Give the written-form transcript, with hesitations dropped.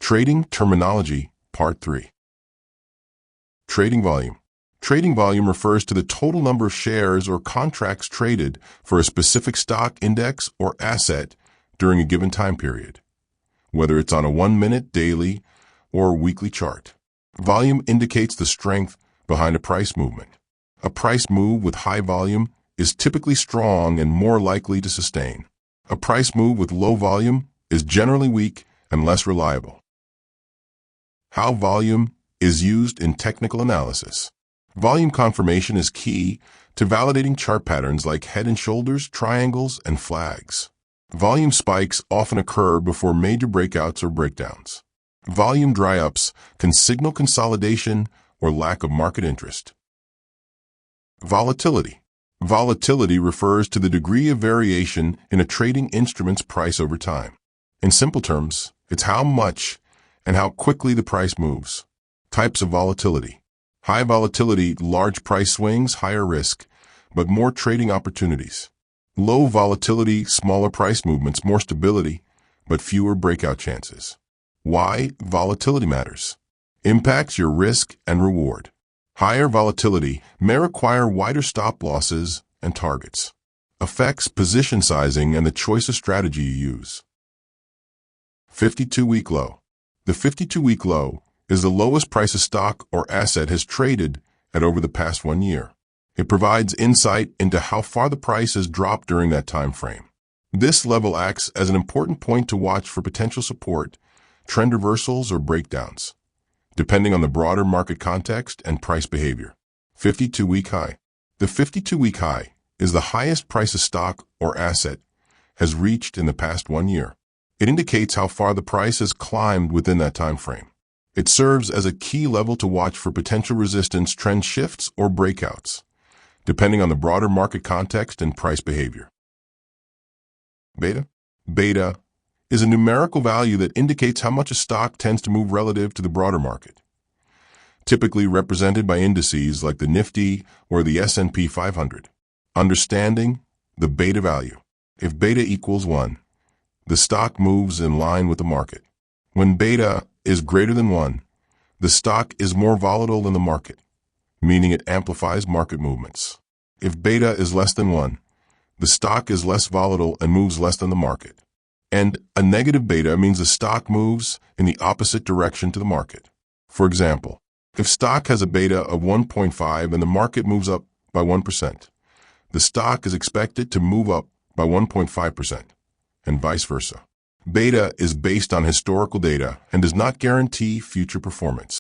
Trading Terminology, Part 3. Trading volume. Trading volume refers to the total number of shares or contracts traded for a specific stock, index, or asset during a given time period, whether it's on a 1-minute, daily, or weekly chart. Volume indicates the strength behind a price movement. A price move with high volume is typically strong and more likely to sustain. A price move with low volume is generally weak and less reliable. How volume is used in technical analysis. Volume confirmation is key to validating chart patterns like head and shoulders, triangles, and flags. Volume spikes often occur before major breakouts or breakdowns. Volume dry-ups can signal consolidation or lack of market interest. Volatility. Volatility refers to the degree of variation in a trading instrument's price over time. In simple terms, it's how much and how quickly the price moves. Types of volatility. High volatility, large price swings, higher risk, but more trading opportunities. Low volatility, smaller price movements, more stability, but fewer breakout chances. Why volatility matters. Impacts your risk and reward. Higher volatility may require wider stop losses and targets. Affects position sizing and the choice of strategy you use. 52-week low. The 52-week low is the lowest price a stock or asset has traded at over the past 1 year. It provides insight into how far the price has dropped during that time frame. This level acts as an important point to watch for potential support, trend reversals, or breakdowns, depending on the broader market context and price behavior. 52-week high. The 52-week high is the highest price a stock or asset has reached in the past 1 year. It indicates how far the price has climbed within that time frame. It serves as a key level to watch for potential resistance, trend shifts, or breakouts, depending on the broader market context and price behavior. Beta. Beta is a numerical value that indicates how much a stock tends to move relative to the broader market, typically represented by indices like the Nifty or the S&P 500. Understanding the beta value. If beta equals 1, the stock moves in line with the market. When beta is greater than 1, the stock is more volatile than the market, meaning it amplifies market movements. If beta is less than 1, the stock is less volatile and moves less than the market. And a negative beta means the stock moves in the opposite direction to the market. For example, if stock has a beta of 1.5 and the market moves up by 1%, the stock is expected to move up by 1.5%, and vice versa. Beta is based on historical data and does not guarantee future performance.